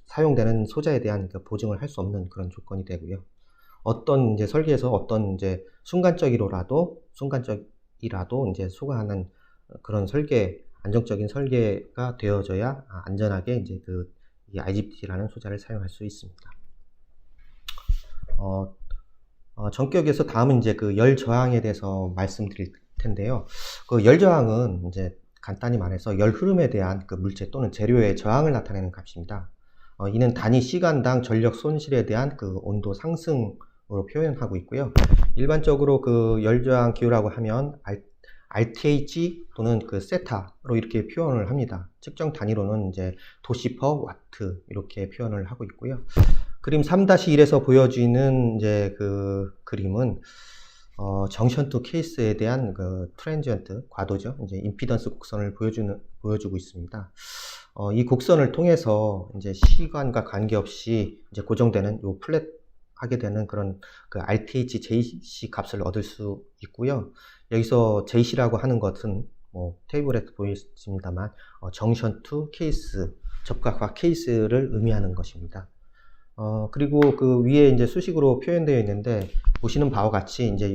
사용되는 소자에 대한 보증을 할 수 없는 그런 조건이 되고요. 어떤 이제 설계에서 어떤 이제 순간적이라도 이제 소가하는 그런 설계, 안정적인 설계가 되어져야 안전하게 이제 이 IGBT라는 소자를 사용할 수 있습니다. 전격에서 다음은 이제 열 저항에 대해서 말씀드릴 텐데요. 열 저항은 이제 간단히 말해서 열 흐름에 대한 물체 또는 재료의 저항을 나타내는 값입니다. 이는 단위 시간당 전력 손실에 대한 온도 상승으로 표현하고 있고요. 일반적으로 열 저항 기호라고 하면 RTH 또는 세타로 이렇게 표현을 합니다. 측정 단위로는 이제 도시 퍼 와트 이렇게 표현을 하고 있고요. 그림 3-1에서 보여지는 이제 그림은 정션 투 케이스에 대한 트랜지언트 과도죠. 이제 임피던스 곡선을 보여주고 있습니다. 이 곡선을 통해서 이제 시간과 관계없이 이제 고정되는 요 플랫하게 되는 그런 RTH JC 값을 얻을 수 있고요. 여기서 JC라고 하는 것은 테이블에 보이십니다만 정션 투 케이스, 접각화 케이스를 의미하는 것입니다. 그리고 위에 이제 수식으로 표현되어 있는데, 보시는 바와 같이 이제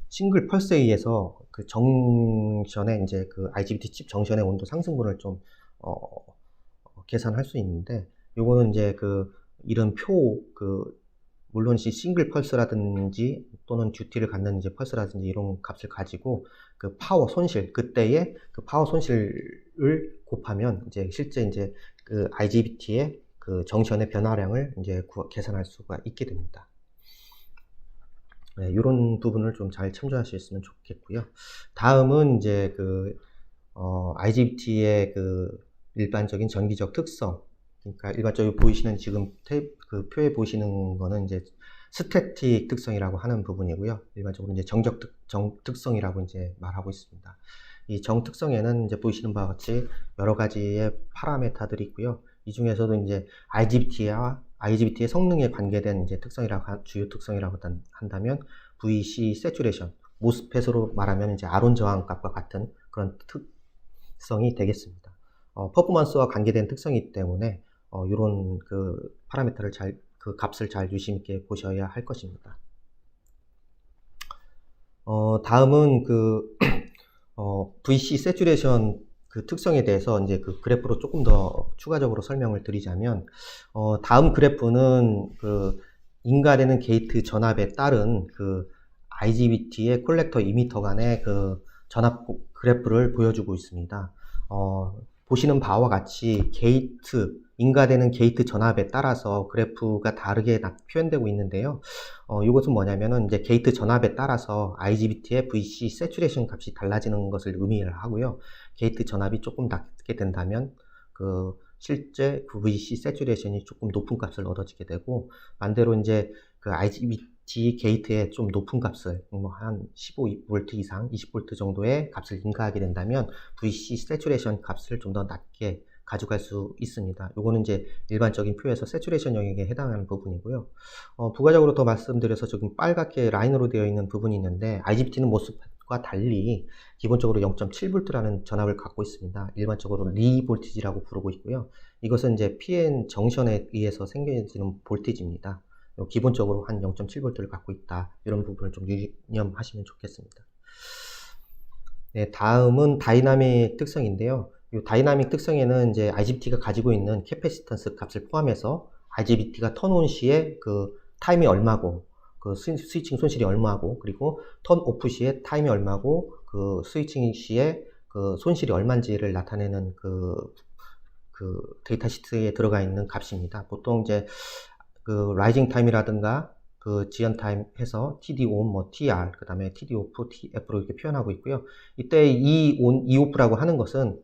싱글 펄스에 의해서 정션의 이제 IGBT 칩 정션의 온도 상승분을 좀 계산할 수 있는데, 요거는 이제 이런 물론 싱글 펄스라든지 또는 듀티를 갖는 이제 펄스라든지 이런 값을 가지고 파워 손실, 그때의 파워 손실을 곱하면 이제 실제 이제 IGBT의 정션의 변화량을 이제 계산할 수가 있게 됩니다. 네, 이런 부분을 좀 잘 참조하셨으면 좋겠고요. 다음은 이제 IGBT의 일반적인 전기적 특성. 그러니까 일반적으로 보이시는 지금 표에 보시는 거는 이제 스태틱 특성이라고 하는 부분이고요. 일반적으로 이제 정특성이라고 이제 말하고 있습니다. 이 정특성에는 이제 보이시는 바와 같이 여러 가지의 파라메타들이 있고요. 이 중에서도 이제 IGBT의 성능에 관계된 이제 주요 특성이라고 한다면 VC 세츄레이션, 모스펫으로 말하면 이제 아론 저항값과 같은 그런 특성이 되겠습니다. 퍼포먼스와 관계된 특성이기 때문에 이런 파라미터를 값을 잘 유심 있게 보셔야 할 것입니다. 다음은 VC 세츄레이션 특성에 대해서 이제 그래프로 조금 더 추가적으로 설명을 드리자면, 다음 그래프는 인가되는 게이트 전압에 따른 IGBT의 콜렉터 이미터 간의 전압 그래프를 보여주고 있습니다. 보시는 바와 같이 인가되는 게이트 전압에 따라서 그래프가 다르게 표현되고 있는데요. 이것은 뭐냐면은 이제 게이트 전압에 따라서 IGBT의 VC 세츄레이션 값이 달라지는 것을 의미를 하고요. 게이트 전압이 조금 낮게 된다면 실제 VC 세츄레이션이 조금 높은 값을 얻어지게 되고, 반대로 이제 IGBT 게이트에 좀 높은 값을 한 15V 이상 20V 정도의 값을 인가하게 된다면 VC 세츄레이션 값을 좀 더 낮게 가져갈 수 있습니다. 요거는 이제 일반적인 표에서 세츄레이션 영역에 해당하는 부분이고요. 부가적으로 더 말씀드려서 지금 빨갛게 라인으로 되어 있는 부분이 있는데, IGBT는 모스펫과 달리 기본적으로 0.7V라는 전압을 갖고 있습니다. 일반적으로 리 볼티지라고 부르고 있고요. 이것은 이제 PN 정션에 의해서 생겨지는 볼티지입니다. 기본적으로 한 0.7V를 갖고 있다. 이런 부분을 좀 유념하시면 좋겠습니다. 네, 다음은 다이나믹 특성인데요. 이 다이나믹 특성에는 이제 IGBT가 가지고 있는 캐패시턴스 값을 포함해서 IGBT가 턴온 시에 타임이 얼마고, 스위칭 손실이 얼마고, 그리고 턴 오프 시에 타임이 얼마고, 스위칭 시에 손실이 얼마인지를 나타내는 데이터 시트에 들어가 있는 값입니다. 보통 이제 라이징 타임이라든가 지연 타임 해서 TD-ON, TR, 그 다음에 TD-OFF, TF로 이렇게 표현하고 있고요. 이때 E-OFF라고 하는 것은,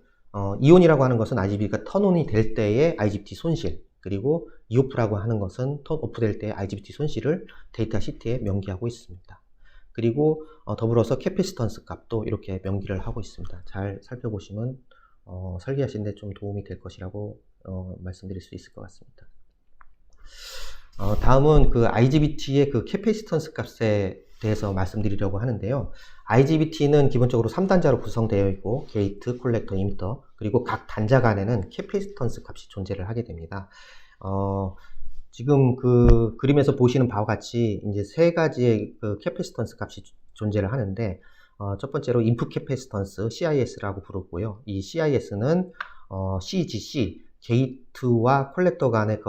이온이라고 하는 것은 IGBT가 턴온이 될 때의 IGBT 손실, 그리고 E-OFF라고 하는 것은 턴 오프 될 때의 IGBT 손실을 데이터 시트에 명기하고 있습니다. 그리고 더불어서 캐패시턴스 값도 이렇게 명기를 하고 있습니다. 잘 살펴보시면 설계하시는 데 좀 도움이 될 것이라고 말씀드릴 수 있을 것 같습니다. 다음은 IGBT의 캐패시턴스 값에 대해서 말씀드리려고 하는데요. IGBT는 기본적으로 3단자로 구성되어 있고, 게이트, 콜렉터, 이미터, 그리고 각 단자 간에는 캐패시턴스 값이 존재를 하게 됩니다. 지금 그림에서 보시는 바와 같이 이제 세 가지의 캐패시턴스 값이 존재를 하는데, 첫 번째로 인풋 캐패시턴스, CIS라고 부르고요. 이 CIS는 CGC, 게이트와 콜렉터 간에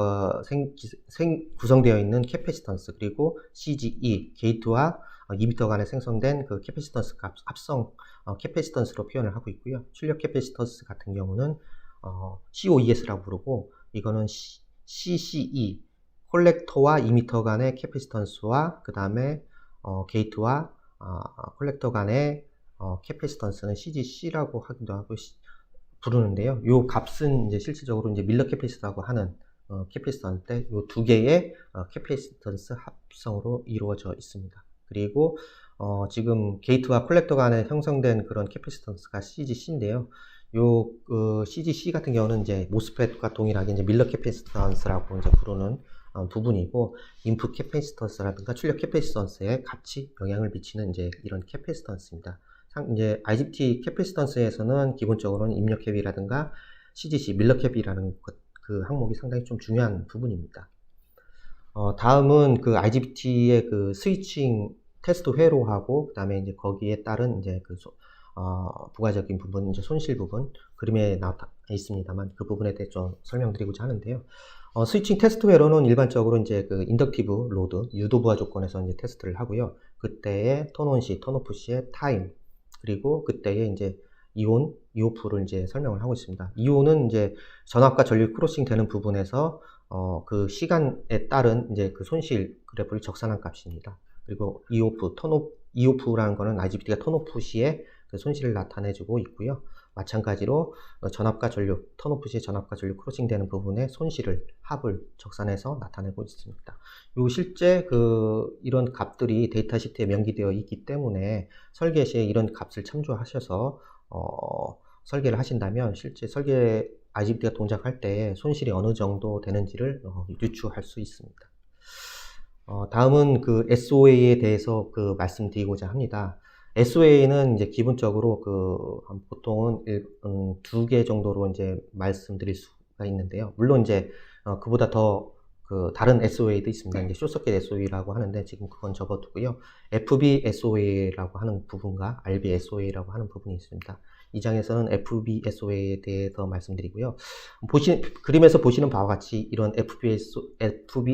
구성되어 있는 캐패시턴스, 그리고 CGE, 게이트와 이미터 간에 생성된 캐패시턴스 값, 합성 캐패시턴스로 표현을 하고 있고요. 출력 캐패시턴스 같은 경우는 COES라고 부르고, 이거는 CCE, 콜렉터와 이미터 간의 캐패시턴스와 그 다음에 게이트와 콜렉터 간의 캐패시턴스는 CGC라고 하기도 하고 부르는데요. 요 값은 이제 실질적으로 이제 밀러 캐패시터라고 하는 캐패시턴스인데, 요 두 개의 캐패시턴스 합성으로 이루어져 있습니다. 그리고 지금 게이트와 콜렉터 간에 형성된 그런 캐패시턴스가 CGC인데요. 요 CGC 같은 경우는 이제 모스펫과 동일하게 이제 밀러 캐패시턴스라고 이제 부르는 부분이고, 인풋 캐패시턴스라든가 출력 캐패시턴스에 같이 영향을 미치는 이제 이런 캐패시턴스입니다. 이제 IGBT 캐패시턴스에서는 기본적으로는 입력 캡이라든가 CGC, 밀러 캡이라는 그 항목이 상당히 좀 중요한 부분입니다. 다음은 IGBT의 스위칭 테스트 회로하고, 그 다음에 이제 거기에 따른 이제 부가적인 부분, 이제 손실 부분, 그림에 나와 있습니다만 그 부분에 대해 좀 설명드리고자 하는데요. 스위칭 테스트웨어로는 일반적으로 이제 그 인덕티브 로드, 유도 부하 조건에서 이제 테스트를 하고요. 그때의 턴온 시, 턴오프 시의 타임, 그리고 그때의 이제 이온, 이오프를 이제 설명을 하고 있습니다. 이온은 이제 전압과 전류 크로싱 되는 부분에서 그 시간에 따른 이제 그 손실 그래프를 적산한 값입니다. 그리고 이오프, 이오프라는 거는 IGBT가 턴오프 시에 그 손실을 나타내주고 있고요. 마찬가지로 전압과 전류, 턴오프 시에 전압과 전류 크로싱 되는 부분의 손실을, 합을 적산해서 나타내고 있습니다. 요 실제 이런 값들이 데이터 시트에 명기되어 있기 때문에 설계 시에 이런 값을 참조하셔서 설계를 하신다면 실제 설계 IGBT가 동작할 때 손실이 어느 정도 되는지를 유추할 수 있습니다. 다음은 그 SOA에 대해서 말씀드리고자 합니다. SOA는 이제 기본적으로 보통은 2개 정도로 이제 말씀드릴 수가 있는데요. 물론 이제 그보다 더 다른 SOA도 있습니다. 이제 숏서킷 SOA라고 하는데 지금 그건 접어두고요. FB SOA라고 하는 부분과 RB SOA라고 하는 부분이 있습니다. 이 장에서는 FB SOA에 대해서 말씀드리고요. 그림에서 보시는 바와 같이 이런 FB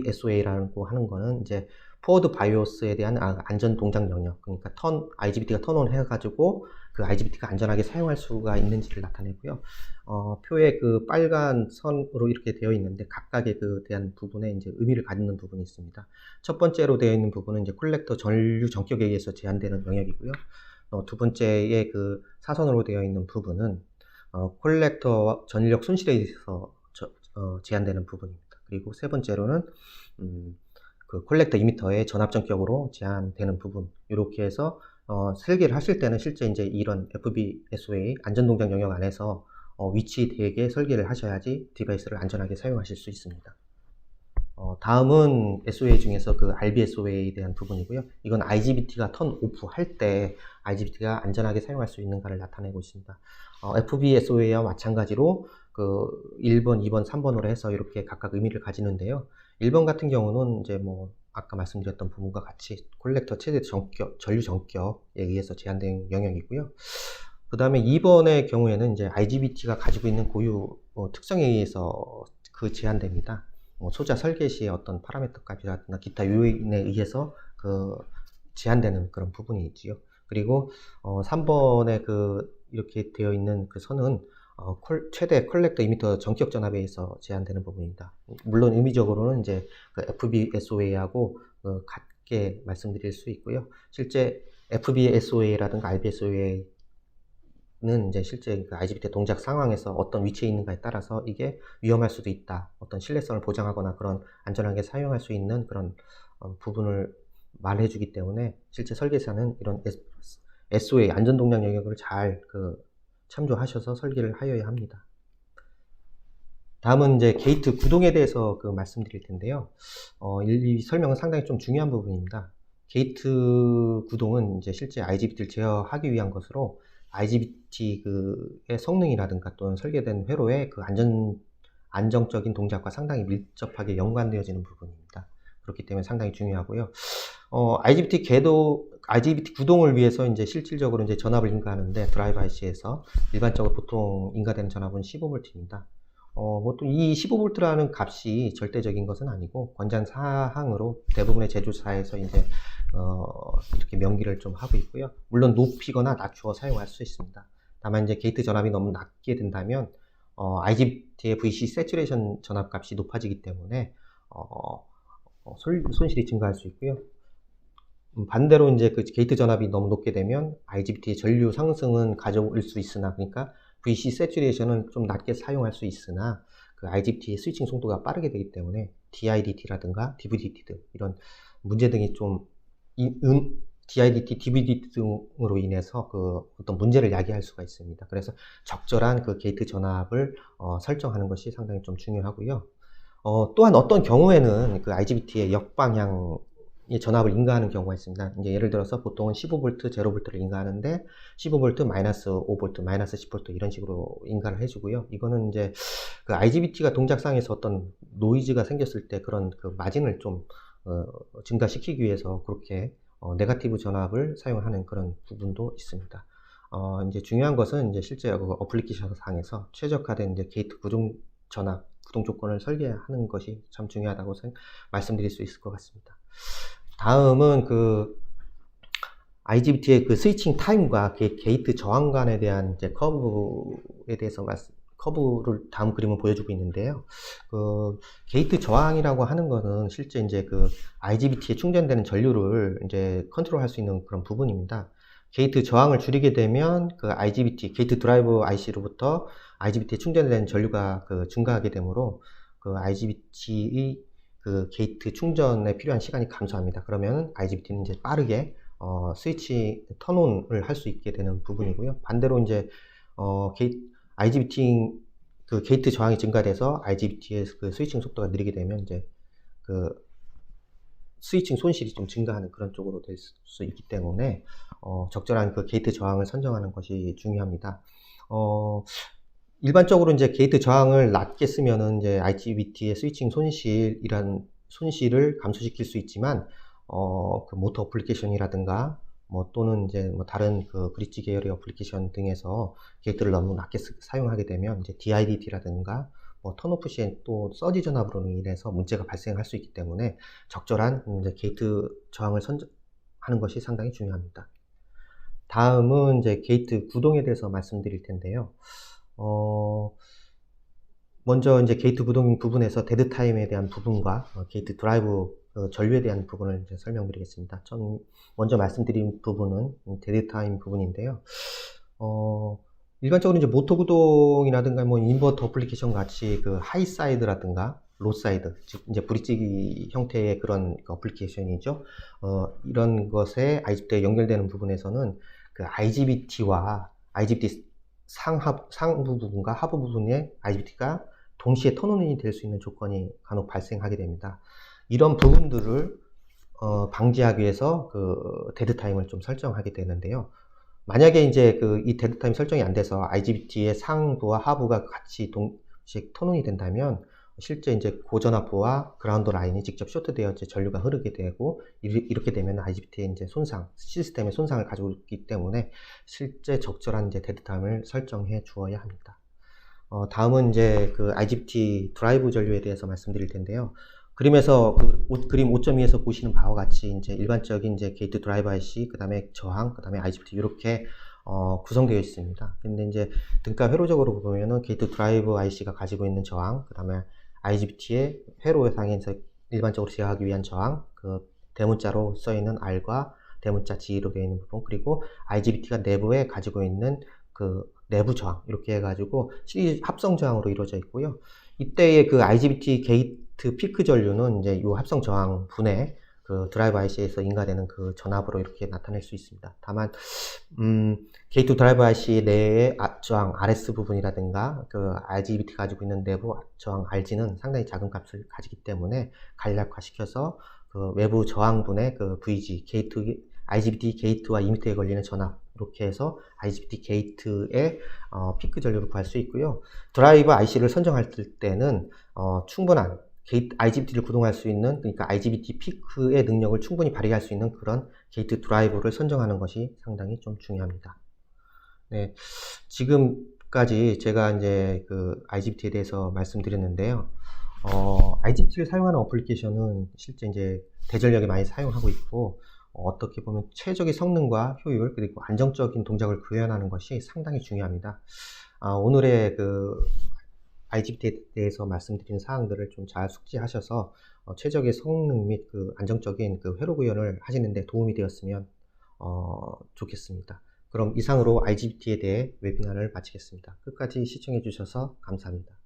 SOA라고 하는 거는 이제 포워드 바이오스에 대한 안전 동작 영역, 그러니까 IGBT가 턴온 해가지고 그 IGBT가 안전하게 사용할 수가 있는지를 나타내고요. 표에 그 빨간 선으로 이렇게 되어 있는데 각각에 대한 부분에 이제 의미를 갖는 부분이 있습니다. 첫 번째로 되어 있는 부분은 이제 콜렉터 전류 전격에 의해서 제한되는 영역이고요. 두 번째의 그 사선으로 되어 있는 부분은 콜렉터 전력 손실에 의해서 제한되는 부분입니다. 그리고 세 번째로는 그 콜렉터 이미터의 전압 전격으로 제한되는 부분, 이렇게 해서 설계를 하실 때는 실제 이제 이런 FBSOA 안전동작 영역 안에서 위치되게 설계를 하셔야지 디바이스를 안전하게 사용하실 수 있습니다. 다음은 SOA 중에서 그 RBSOA에 대한 부분이고요. 이건 IGBT가 턴 오프 할 때 IGBT가 안전하게 사용할 수 있는가를 나타내고 있습니다. FBSOA와 마찬가지로 그 1번, 2번, 3번으로 해서 이렇게 각각 의미를 가지는데요. 1번 같은 경우는 이제 뭐 아까 말씀드렸던 부분과 같이 콜렉터 최대 전격, 전류 전격에 의해서 제한된 영역이고요. 그 다음에 2번의 경우에는 이제 IGBT가 가지고 있는 고유 특성에 의해서 제한됩니다. 소자 설계 시의 어떤 파라미터 값이라든가 기타 요인에 의해서 제한되는 그런 부분이 있지요. 그리고 3번에 이렇게 되어 있는 그 선은 최대 컬렉터 이미터 전격 전압에 의해서 제한되는 부분입니다. 물론 의미적으로는 이제 FBSOA하고 같게 말씀드릴 수 있고요. 실제 FBSOA라든가 RBSOA는 이제 실제 그 IGBT 동작 상황에서 어떤 위치에 있는가에 따라서 이게 위험할 수도 있다. 어떤 신뢰성을 보장하거나 그런 안전하게 사용할 수 있는 그런 부분을 말해주기 때문에 실제 설계사는 이런 SOA 안전동작 영역을 잘 참조하셔서 설계를 하여야 합니다. 다음은 이제 게이트 구동에 대해서 말씀드릴 텐데요. 이 설명은 상당히 좀 중요한 부분입니다. 게이트 구동은 이제 실제 IGBT를 제어하기 위한 것으로 IGBT의 성능이라든가 또는 설계된 회로의 안정적인 동작과 상당히 밀접하게 연관되어지는 부분입니다. 그렇기 때문에 상당히 중요하고요. IGBT 구동을 위해서 이제 실질적으로 이제 전압을 인가하는데 드라이브 IC에서 일반적으로 보통 인가되는 전압은 15V입니다. 보통 이 15V라는 값이 절대적인 것은 아니고 권장 사항으로 대부분의 제조사에서 이제 이렇게 명기를 좀 하고 있고요. 물론 높이거나 낮추어 사용할 수 있습니다. 다만 이제 게이트 전압이 너무 낮게 된다면 IGBT의 VC 세츄레이션 전압 값이 높아지기 때문에 손실이 증가할 수 있고요. 반대로 이제 그 게이트 전압이 너무 높게 되면 IGBT의 전류 상승은 가져올 수 있으나, 그러니까 VC 세츄레이션은 좀 낮게 사용할 수 있으나 그 IGBT의 스위칭 속도가 빠르게 되기 때문에 DIDT라든가 DVDT 이런 문제 등이 좀 DIDT, DVDT 등으로 인해서 어떤 문제를 야기할 수가 있습니다. 그래서 적절한 게이트 전압을 설정하는 것이 상당히 좀 중요하고요. 또한 어떤 경우에는 IGBT의 역방향 전압을 인가하는 경우가 있습니다. 이제 예를 들어서 보통은 15V, 0V를 인가하는데 15V, 마이너스 5V, 마이너스 10V 이런 식으로 인가를 해주고요. 이거는 이제 IGBT가 동작상에서 어떤 노이즈가 생겼을 때 그런 마진을 좀 증가시키기 위해서 그렇게 네거티브 전압을 사용하는 그런 부분도 있습니다. 이제 중요한 것은 이제 실제 그 어플리케이션 상에서 최적화된 이제 게이트 구동 전압, 구동 조건을 설계하는 것이 참 중요하다고 말씀드릴 수 있을 것 같습니다. 다음은 그 IGBT의 그 스위칭 타임과 게이트 저항 간에 대한 이제 커브에 대해서 커브를 다음 그림을 보여주고 있는데요. 그 게이트 저항이라고 하는 거는 실제 이제 그 IGBT에 충전되는 전류를 이제 컨트롤할 수 있는 그런 부분입니다. 게이트 저항을 줄이게 되면 그 IGBT, 게이트 드라이브 IC로부터 IGBT에 충전되는 전류가 그 증가하게 되므로 그 IGBT의 그 게이트 충전에 필요한 시간이 감소합니다. 그러면 IGBT는 이제 빠르게 스위치 턴온을 할 수 있게 되는 부분이고요. 반대로 이제 IGBT 그 게이트 저항이 증가돼서 IGBT의 그 스위칭 속도가 느리게 되면 이제 그 스위칭 손실이 좀 증가하는 그런 쪽으로 될 수 있기 때문에 적절한 그 게이트 저항을 선정하는 것이 중요합니다. 일반적으로 이제 게이트 저항을 낮게 쓰면은 이제 IGBT의 스위칭 손실을 감소시킬 수 있지만 그 모터 어플리케이션이라든가 또는 이제 다른 그 브릿지 계열의 어플리케이션 등에서 게이트를 너무 낮게 사용하게 되면 이제 DIDT라든가 턴오프 시에 또 서지 전압으로 인해서 문제가 발생할 수 있기 때문에 적절한 이제 게이트 저항을 선정하는 것이 상당히 중요합니다. 다음은 이제 게이트 구동에 대해서 말씀드릴 텐데요. 먼저 이제 게이트 구동 부분에서 데드 타임에 대한 부분과 게이트 드라이브 전류에 대한 부분을 이제 설명드리겠습니다. 먼저 말씀드린 부분은 데드 타임 부분인데요. 일반적으로 이제 모터 구동이라든가 인버터 어플리케이션 같이 그 하이 사이드라든가 로 사이드, 즉 이제 브릿지 형태의 그런 어플리케이션이죠. 이런 것에 IGBT에 연결되는 부분에서는 그 IGBT와 IGBT 상부 부분과 하부 부분의 IGBT가 동시에 턴온이 될 수 있는 조건이 간혹 발생하게 됩니다. 이런 부분들을 방지하기 위해서 그 데드 타임을 좀 설정하게 되는데요. 만약에 이제 이 데드 타임 설정이 안 돼서 IGBT의 상부와 하부가 같이 동시에 턴온이 된다면 실제 이제 고전압부와 그라운드 라인이 직접 쇼트되어 이제 전류가 흐르게 되고 이렇게 되면 IGBT의 이제 시스템의 손상을 가지고 있기 때문에 실제 적절한 이제 데드 타임을 설정해 주어야 합니다. 다음은 이제 그 IGBT 드라이브 전류에 대해서 말씀드릴 텐데요. 그림에서 그림 5.2에서 보시는 바와 같이 이제 일반적인 이제 게이트 드라이브 IC, 그 다음에 저항, 그 다음에 IGBT 이렇게 구성되어 있습니다. 근데 이제 등가 회로적으로 보면은 게이트 드라이브 IC가 가지고 있는 저항, 그 다음에 IGBT의 회로상에서 일반적으로 제어하기 위한 저항, 그 대문자로 써 있는 R과 대문자 G로 되어 있는 부분, 그리고 IGBT가 내부에 가지고 있는 그 내부 저항, 이렇게 해가지고 시리즈 합성 저항으로 이루어져 있고요. 이때의 그 IGBT 게이트 피크 전류는 이제 이 합성 저항 분의 그 드라이브 IC에서 인가되는 그 전압으로 이렇게 나타낼 수 있습니다. 다만 게이트 드라이브 IC 내의 저항 RS 부분이라든가 그 IGBT 가지고 있는 내부 저항 RG는 상당히 작은 값을 가지기 때문에 간략화시켜서 그 외부 저항분의 그 VG IGBT 게이트와 이미터에 걸리는 전압, 이렇게 해서 IGBT 게이트의 피크 전류를 구할 수 있고요. 드라이브 IC를 선정할 때는 충분한 IGBT를 구동할 수 있는, 그러니까 IGBT 피크의 능력을 충분히 발휘할 수 있는 그런 게이트 드라이브를 선정하는 것이 상당히 좀 중요합니다. 네, 지금까지 제가 이제 그 IGBT에 대해서 말씀드렸는데요. IGBT를 사용하는 어플리케이션은 실제 이제 대전력에 많이 사용하고 있고, 어떻게 보면 최적의 성능과 효율, 그리고 안정적인 동작을 구현하는 것이 상당히 중요합니다. 오늘의 그 IGBT에 대해서 말씀드린 사항들을 좀 잘 숙지하셔서 최적의 성능 및 그 안정적인 그 회로 구현을 하시는데 도움이 되었으면 좋겠습니다. 그럼 이상으로 IGBT에 대해 웨비나를 마치겠습니다. 끝까지 시청해 주셔서 감사합니다.